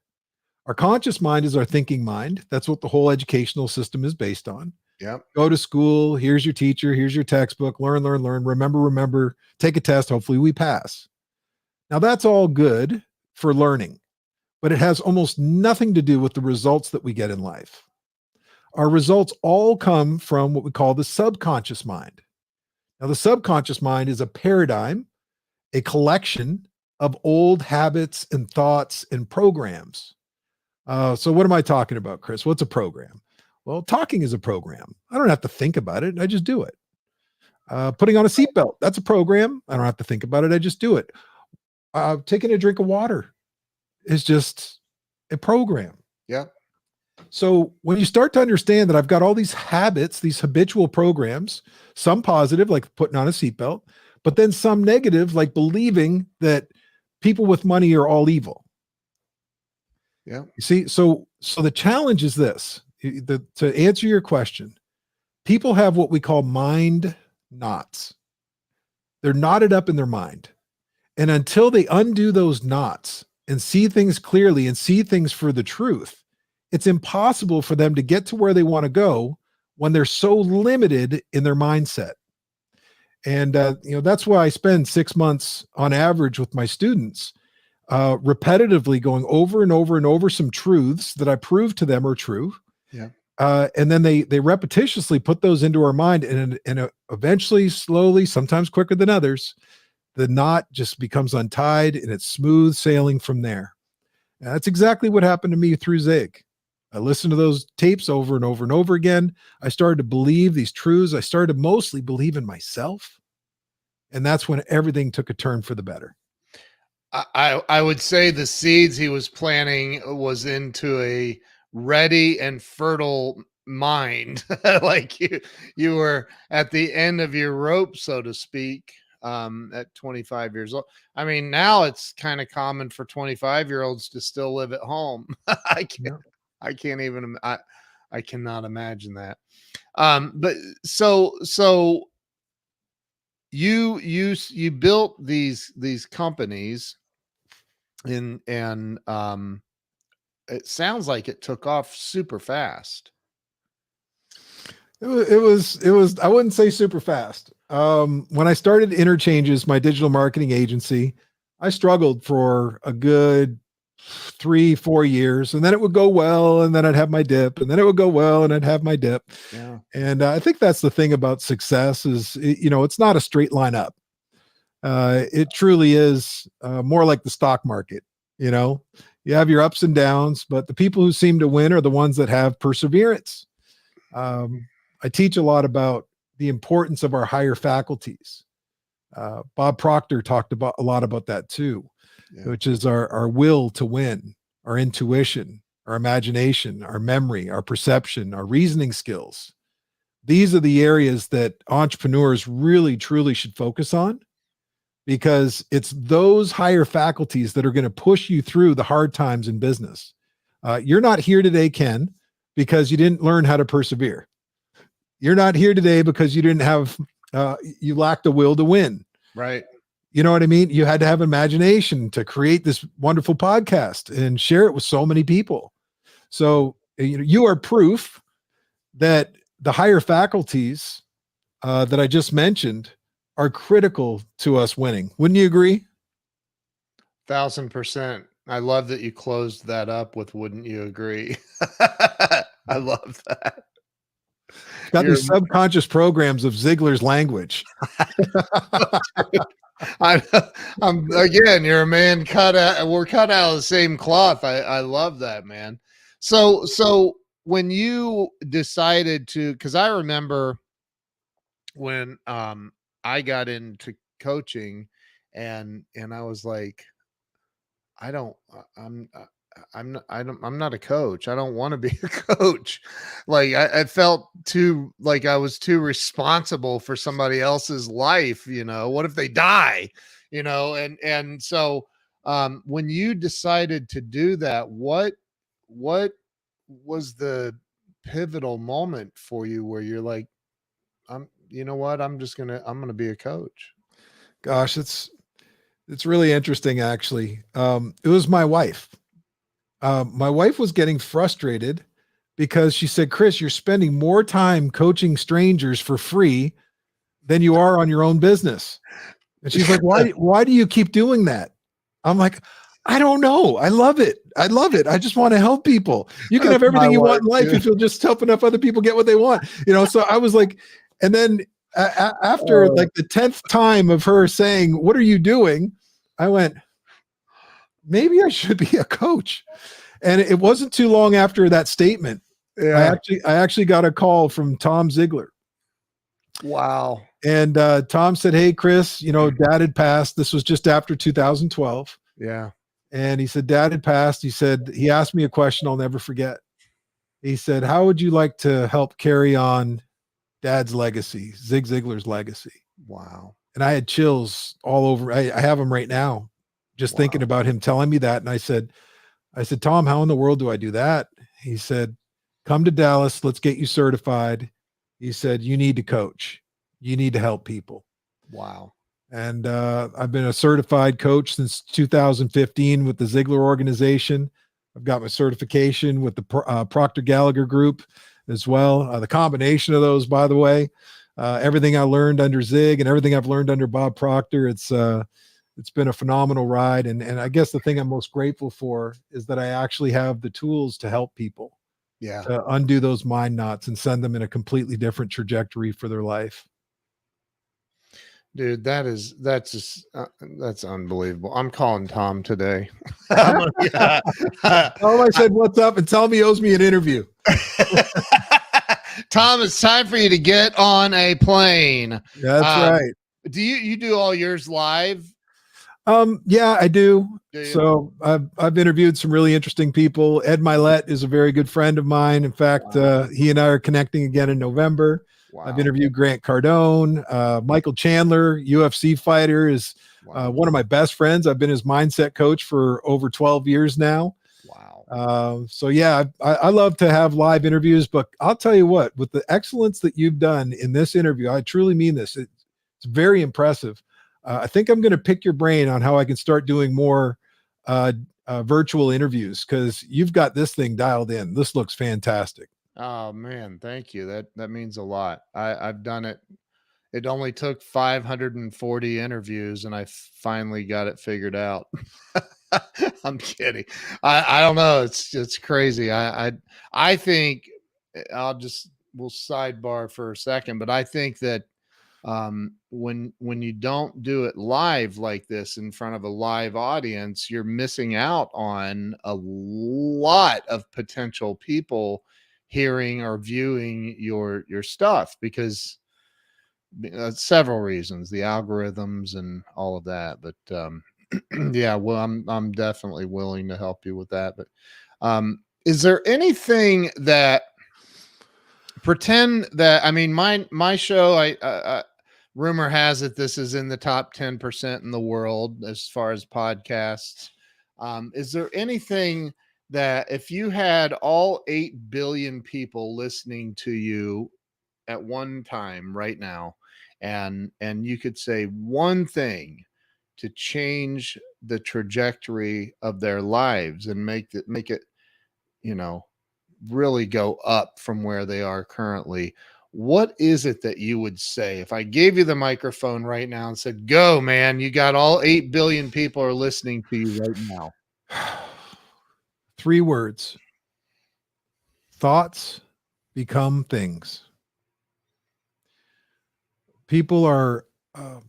Speaker 2: Our conscious mind is our thinking mind. That's what the whole educational system is based on.
Speaker 1: Yep.
Speaker 2: Go to school. Here's your teacher. Here's your textbook. Learn, learn, learn. Remember. Take a test. Hopefully we pass. Now that's all good for learning, but it has almost nothing to do with the results that we get in life. Our results all come from what we call the subconscious mind. Now the subconscious mind is a paradigm, a collection of old habits and thoughts and programs. So what am I talking about, Chris? What's a program? Well, talking is a program. I don't have to think about it. I just do it. Putting on a seatbelt, that's a program. I don't have to think about it. I just do it. Taking a drink of water is just a program.
Speaker 1: Yeah.
Speaker 2: So when you start to understand that I've got all these habits, these habitual programs, some positive, like putting on a seatbelt, but then some negative, like believing that people with money are all evil.
Speaker 1: Yeah.
Speaker 2: You see, so the challenge is this. To answer your question, people have what we call mind knots. They're knotted up in their mind. And until they undo those knots and see things clearly and see things for the truth, it's impossible for them to get to where they want to go when they're so limited in their mindset. And, that's why I spend 6 months on average with my students, repetitively going over and over and over some truths that I prove to them are true.
Speaker 1: Yeah.
Speaker 2: And then they repetitiously put those into our mind, and eventually, slowly, sometimes quicker than others, the knot just becomes untied and it's smooth sailing from there. And that's exactly what happened to me through Zig. I listened to those tapes over and over and over again. I started to believe these truths. I started to mostly believe in myself. And that's when everything took a turn for the better.
Speaker 1: I would say the seeds he was planting was into a ready and fertile mind. Like you were at the end of your rope, so to speak. at 25 years old. I mean, now it's kind of common for 25-year-olds to still live at home. I can't even, I cannot imagine that. But so you built these companies and it sounds like it took off super fast.
Speaker 2: It was, I wouldn't say super fast. When I started Interchanges, my digital marketing agency, I struggled for a good 3-4 years, and then it would go well, and then I'd have my dip, and then it would go well, and I'd have my dip.
Speaker 1: Yeah.
Speaker 2: And I think that's the thing about success is, it's not a straight line up. It truly is more like the stock market. You have your ups and downs, but the people who seem to win are the ones that have perseverance. I teach a lot about the importance of our higher faculties. Bob Proctor talked about a lot about that too, which is our will to win, our intuition, our imagination, our memory, our perception, our reasoning skills. These are the areas that entrepreneurs really, truly should focus on, because it's those higher faculties that are going to push you through the hard times in business. You're not here today, Ken, because you didn't learn how to persevere. You're not here today because you didn't have, you lacked the will to win.
Speaker 1: Right.
Speaker 2: You know what I mean? You had to have imagination to create this wonderful podcast and share it with so many people. So, you are proof that the higher faculties that I just mentioned are critical to us winning. Wouldn't you agree?
Speaker 1: 1000%. I love that you closed that up with, wouldn't you agree? I love that.
Speaker 2: Got these subconscious programs of Ziglar's language.
Speaker 1: I'm again, you're a man we're cut out of the same cloth. I love that, man. So when you decided to, because I remember when I got into coaching and I was like, I'm not a coach. I don't want to be a coach. Like I felt too, like I was too responsible for somebody else's life. What if they die, and so, when you decided to do that, what was the pivotal moment for you where you're like, you know what? I'm going to be a coach.
Speaker 2: Gosh, it's really interesting. Actually, it was my wife. My wife was getting frustrated because she said, Chris, you're spending more time coaching strangers for free than you are on your own business. And she's like, why do you keep doing that? I'm like, I don't know. I love it. I just want to help people. You can have everything you want in life if you'll just help enough other people get what they want. So I was like, and then after like the 10th time of her saying, what are you doing? I went, maybe I should be a coach. And it wasn't too long after that statement. Yeah. I actually got a call from Tom Ziglar.
Speaker 1: Wow.
Speaker 2: And Tom said, hey, Chris, Dad had passed. This was just after 2012.
Speaker 1: Yeah.
Speaker 2: And he said, Dad had passed. He said, he asked me a question I'll never forget. He said, how would you like to help carry on Dad's legacy, Zig Ziglar's legacy?
Speaker 1: Wow.
Speaker 2: And I had chills all over. I have them right now, just thinking about him telling me that. And I said, Tom, how in the world do I do that? He said, come to Dallas. Let's get you certified. He said, you need to coach. You need to help people.
Speaker 1: Wow.
Speaker 2: And I've been a certified coach since 2015 with the Ziglar organization. I've got my certification with the Proctor Gallagher group as well. The combination of those, by the way, everything I learned under Zig and everything I've learned under Bob Proctor, it's been a phenomenal ride. And I guess the thing I'm most grateful for is that I actually have the tools to help people.
Speaker 1: Yeah.
Speaker 2: To undo those mind knots and send them in a completely different trajectory for their life.
Speaker 1: Dude, that's unbelievable. I'm calling Tom today. Tell him
Speaker 2: I said, what's up? And tell him he owes me an interview.
Speaker 1: Tom, it's time for you to get on a plane.
Speaker 2: That's right.
Speaker 1: Do you do all yours live?
Speaker 2: Yeah, I do. So I've interviewed some really interesting people. Ed Milet is a very good friend of mine. In fact, he and I are connecting again in November. I've
Speaker 1: Wow.
Speaker 2: interviewed Grant Cardone, Michael Chandler, UFC fighter, is
Speaker 1: Wow.
Speaker 2: one of my best friends. I've been his mindset coach for over 12 years now.
Speaker 1: Wow.
Speaker 2: So yeah, I love to have live interviews, but I'll tell you what, with the excellence that you've done in this interview, I truly mean this. It's very impressive. I think I'm going to pick your brain on how I can start doing more virtual interviews, because you've got this thing dialed in. This looks fantastic.
Speaker 1: Oh man, thank you. That means a lot. I've done it. It only took 540 interviews and I finally got it figured out. I'm kidding. I don't know. It's crazy. I think we'll sidebar for a second, but I think that when you don't do it live like this in front of a live audience, you're missing out on a lot of potential people hearing or viewing your stuff, because several reasons, the algorithms and all of that. But yeah, well, I'm definitely willing to help you with that. But is there anything that, pretend that, I mean, my show, rumor has it this is in the top 10% in the world as far as podcasts. Is there anything that, if you had all 8 billion people listening to you at one time right now, and you could say one thing to change the trajectory of their lives and make it, you know, really go up from where they are currently, what is it that you would say if I gave you the microphone right now and said, go, man, you got all 8 billion people are listening to you right now?
Speaker 2: 3 words: thoughts become things. People are, uh,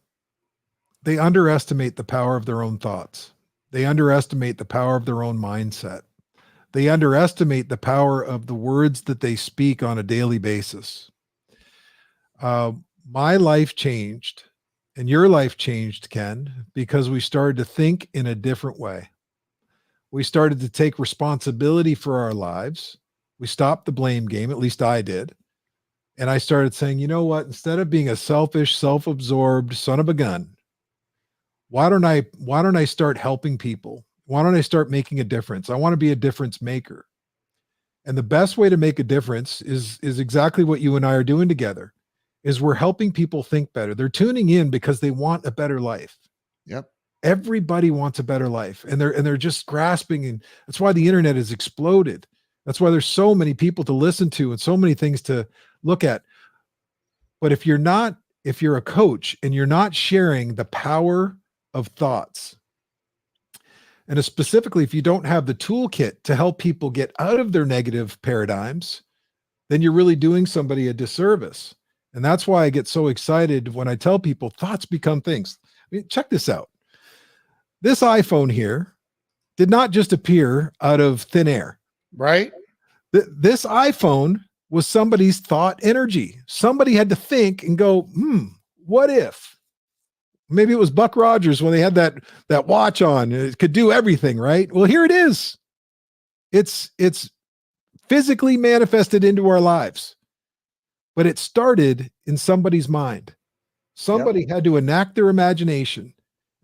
Speaker 2: they underestimate the power of their own thoughts. They underestimate the power of their own mindset. They underestimate the power of the words that they speak on a daily basis. Uh, my life changed and your life changed, Ken, because we started to think in a different way. We started to take responsibility for our lives. We stopped the blame game, at least I did. And I started saying, you know what, instead of being a selfish, self-absorbed son of a gun, why don't I start helping people? Why don't I start making a difference? I want to be a difference maker. And the best way to make a difference is exactly what you and I are doing together. Is we're helping people think better. They're tuning in because they want a better life.
Speaker 1: Yep.
Speaker 2: Everybody wants a better life, and they're just grasping, and that's why the internet has exploded. That's why there's so many people to listen to and so many things to look at. But if you're a coach and you're not sharing the power of thoughts, and specifically if you don't have the toolkit to help people get out of their negative paradigms, then you're really doing somebody a disservice. And that's why I get so excited when I tell people thoughts become things. I mean, check this out. This iPhone here did not just appear out of thin air.
Speaker 1: Right.
Speaker 2: This iPhone was somebody's thought energy. Somebody had to think and go, what if? Maybe it was Buck Rogers when they had that watch on. It could do everything, right? Well, here it is. It's physically manifested into our lives. But it started in somebody's mind. Somebody had to enact their imagination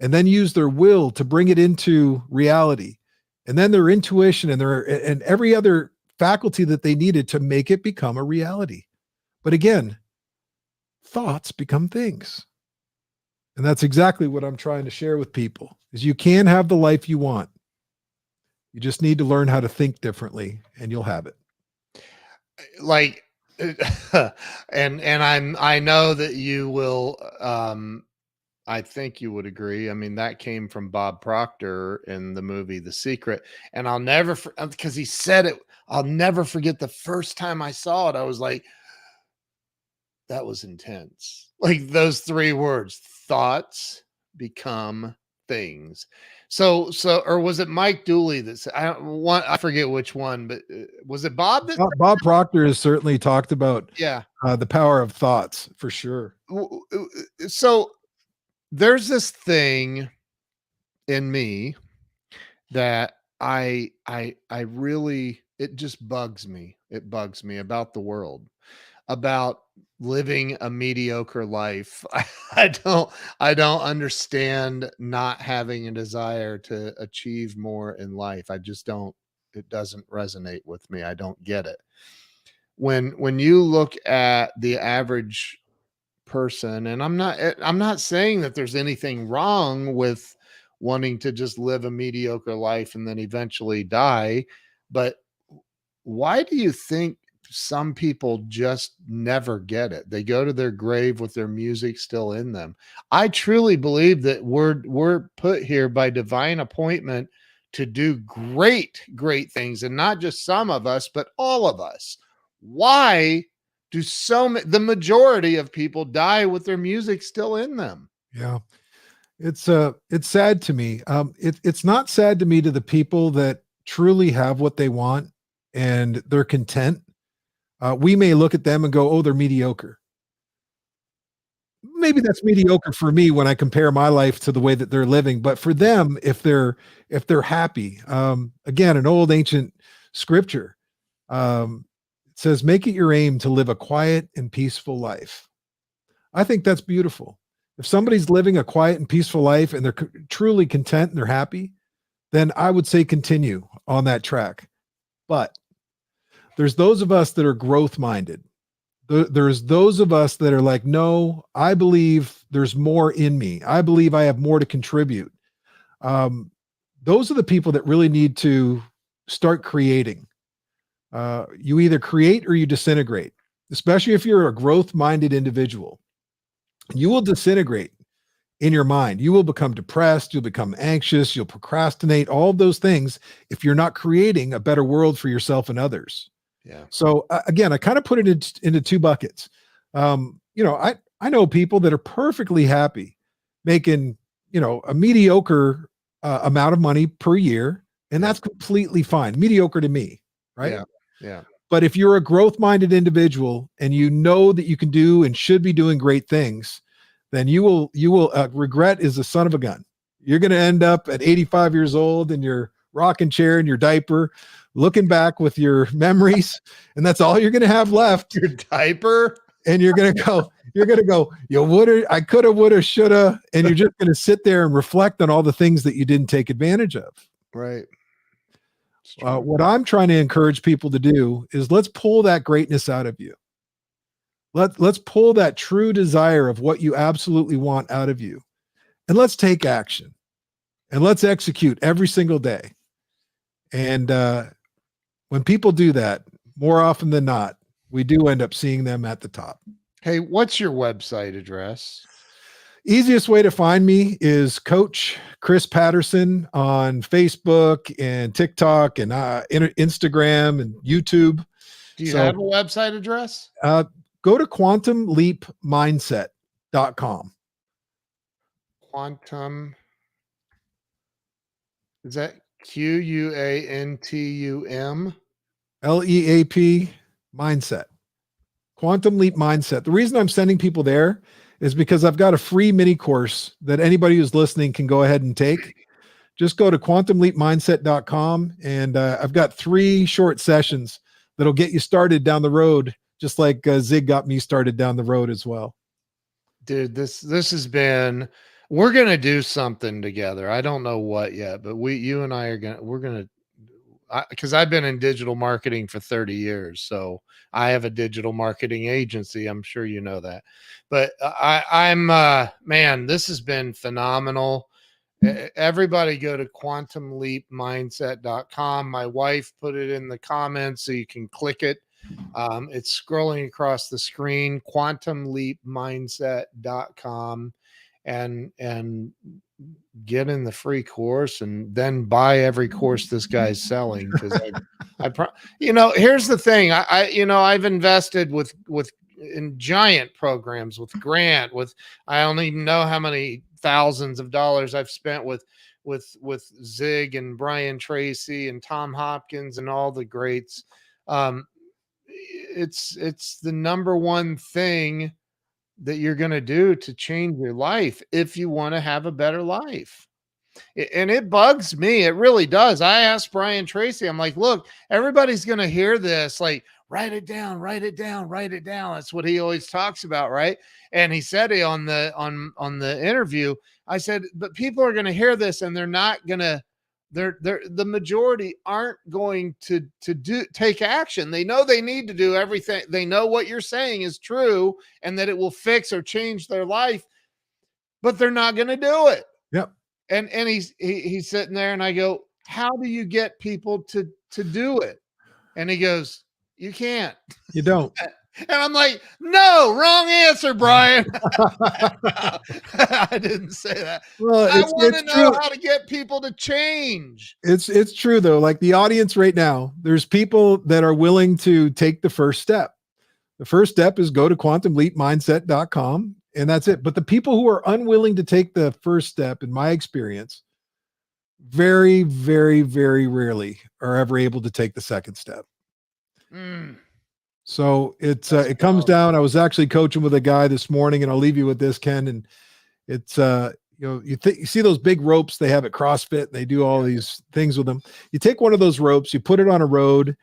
Speaker 2: and then use their will to bring it into reality. And then their intuition and every other faculty that they needed to make it become a reality. But again, thoughts become things. And that's exactly what I'm trying to share with people, is you can have the life you want. You just need to learn how to think differently and you'll have it.
Speaker 1: Like, I know that you will, I think you would agree. I mean, that came from Bob Proctor in the movie The Secret. And I'll never, because he said it, I'll never forget the first time I saw it. I was like, that was intense. Like those 3 words, thoughts become things. So, or was it Mike Dooley that said, I forget which one, but was it Bob that?
Speaker 2: Bob Proctor has certainly talked about
Speaker 1: Yeah.
Speaker 2: the power of thoughts for sure.
Speaker 1: So there's this thing in me that I really, it just bugs me. It bugs me about the world, about living a mediocre life. I don't I don't understand not having a desire to achieve more in life. I just don't, it doesn't resonate with me. I don't get it. When you look at the average person, and I'm not saying that there's anything wrong with wanting to just live a mediocre life and then eventually die, but why do you think some people just never get it? They go to their grave with their music still in them. I truly believe that we're put here by divine appointment to do great things, and not just some of us, but all of us. Why do the majority of people die with their music still in them?
Speaker 2: Yeah. It's sad to me. It's not sad to me to the people that truly have what they want and they're content. We may look at them and go, "Oh, they're mediocre." Maybe that's mediocre for me when I compare my life to the way that they're living. But for them, if they're happy, again, an old ancient scripture says, "Make it your aim to live a quiet and peaceful life." I think that's beautiful. If somebody's living a quiet and peaceful life and they're truly content and they're happy, then I would say continue on that track. But there's those of us that are growth minded. There's those of us that are like, no, I believe there's more in me. I believe I have more to contribute. Those are the people that really need to start creating. You either create or you disintegrate, especially if you're a growth minded individual. You will disintegrate in your mind. You will become depressed. You'll become anxious. You'll procrastinate, all of those things if you're not creating a better world for yourself and others.
Speaker 1: Yeah.
Speaker 2: So again, I kind of put it into two buckets. I know people that are perfectly happy making, a mediocre amount of money per year, and that's completely fine. Mediocre to me, right?
Speaker 1: Yeah. Yeah.
Speaker 2: But if you're a growth minded individual and you know that you can do and should be doing great things, then you will regret is the son of a gun. You're going to end up at 85 years old in your rocking chair and your diaper, looking back with your memories, and that's all you're going to have left.
Speaker 1: Your diaper.
Speaker 2: And you're going to go, you woulda, I coulda, woulda, shoulda. And you're just going to sit there and reflect on all the things that you didn't take advantage of.
Speaker 1: Right.
Speaker 2: What I'm trying to encourage people to do is let's pull that greatness out of you. Let's pull that true desire of what you absolutely want out of you. And let's take action. And let's execute every single day. And when people do that, more often than not, we do end up seeing them at the top.
Speaker 1: Hey, what's your website address?
Speaker 2: Easiest way to find me is Coach Chris Patterson on Facebook and TikTok and Instagram and YouTube.
Speaker 1: Do you have a website address?
Speaker 2: Go to quantumleapmindset.com.
Speaker 1: Quantum. Is that QUANTUM?
Speaker 2: LEAP mindset. Quantum Leap Mindset. The reason I'm sending people there is because I've got a free mini course that anybody who's listening can go ahead and take. Just go to quantumleapmindset.com, and I've got 3 short sessions that'll get you started down the road, just like Zig got me started down the road as well.
Speaker 1: Dude, this has been, we're going to do something together. I don't know what yet, but you and I we're going to, because I've been in digital marketing for 30 years. So I have a digital marketing agency. I'm sure you know that. But I'm man, this has been phenomenal. Everybody go to quantumleapmindset.com. My wife put it in the comments so you can click it. It's scrolling across the screen, quantumleapmindset.com, and get in the free course and then buy every course this guy's selling. Because here's the thing. I've invested in giant programs with Grant, I don't even know how many thousands of dollars I've spent with Zig and Brian Tracy and Tom Hopkins and all the greats. It's the number one thing that you're going to do to change your life if you want to have a better life. And it bugs me. It really does. I asked Brian Tracy, I'm like, look, everybody's going to hear this. Like, write it down, write it down, write it down. That's what he always talks about, right? And he said on the interview, I said, but people are going to hear this and they're not going to, they're the majority aren't going to take action. They know they need to do everything. They know what you're saying is true and that it will fix or change their life, but they're not going to do it.
Speaker 2: Yep.
Speaker 1: And he's sitting there and I go, how do you get people to do it? And he goes, you can't.
Speaker 2: You don't.
Speaker 1: And I'm like, no, wrong answer, Brian. I didn't say that.
Speaker 2: Well,
Speaker 1: I want to know how to get people to change.
Speaker 2: It's true though. Like the audience right now, there's people that are willing to take the first step. The first step is go to quantumleapmindset.com and that's it. But the people who are unwilling to take the first step, in my experience, very, very, very rarely are ever able to take the second step. So it comes down. I was actually coaching with a guy this morning, and I'll leave you with this, Ken. And it's you see those big ropes they have at CrossFit. And they do all these things with them. You take one of those ropes, you put it on a road,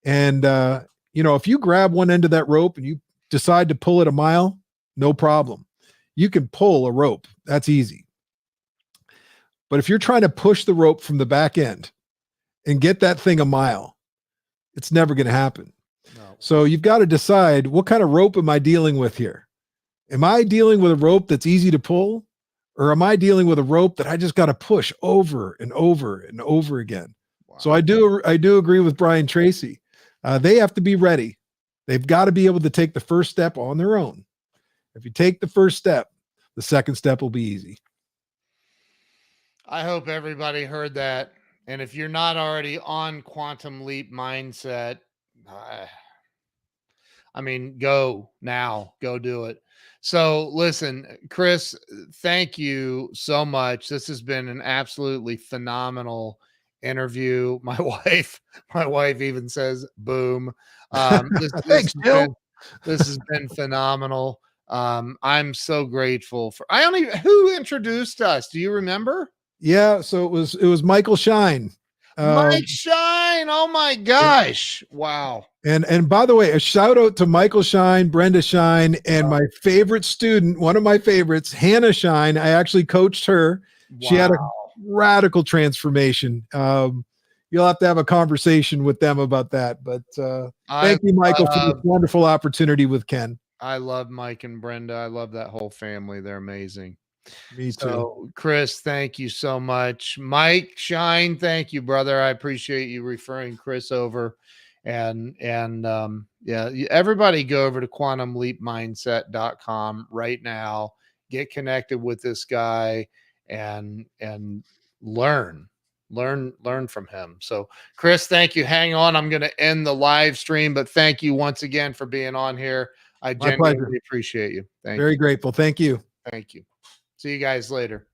Speaker 2: and if you grab one end of that rope and you decide to pull it a mile, no problem. You can pull a rope. That's easy. But if you're trying to push the rope from the back end and get that thing a mile, it's never going to happen. No. So you've got to decide, what kind of rope am I dealing with here? Am I dealing with a rope that's easy to pull, or am I dealing with a rope that I just got to push over and over and over again? Wow. So I do agree with Brian Tracy. They have to be ready. They've got to be able to take the first step on their own. If you take the first step, the second step will be easy.
Speaker 1: I hope everybody heard that. And if you're not already on Quantum Leap Mindset, go now, go do it. So listen, Chris, thank you so much. This has been an absolutely phenomenal interview. My wife even says, boom.
Speaker 2: Thanks, Jill.
Speaker 1: This has been phenomenal. I'm so grateful who introduced us? Do you remember?
Speaker 2: Yeah. So it was Michael Shine.
Speaker 1: Mike Shine. Oh my gosh. Wow.
Speaker 2: And by the way, a shout out to Michael Shine, Brenda Shine, and my favorite student, one of my favorites, Hannah Shine. I actually coached her. Wow. She had a radical transformation. You'll have to have a conversation with them about that. But thank you, Michael, for this wonderful opportunity with Ken.
Speaker 1: I love Mike and Brenda. I love that whole family. They're amazing.
Speaker 2: Me too. So,
Speaker 1: Chris, thank you so much. Mike Shine, thank you, brother. I appreciate you referring Chris over. And everybody go over to quantumleapmindset.com right now. Get connected with this guy and learn from him. So, Chris, thank you. Hang on. I'm going to end the live stream, but thank you once again for being on here. I genuinely appreciate you.
Speaker 2: Very grateful. Thank you.
Speaker 1: Thank you. See you guys later.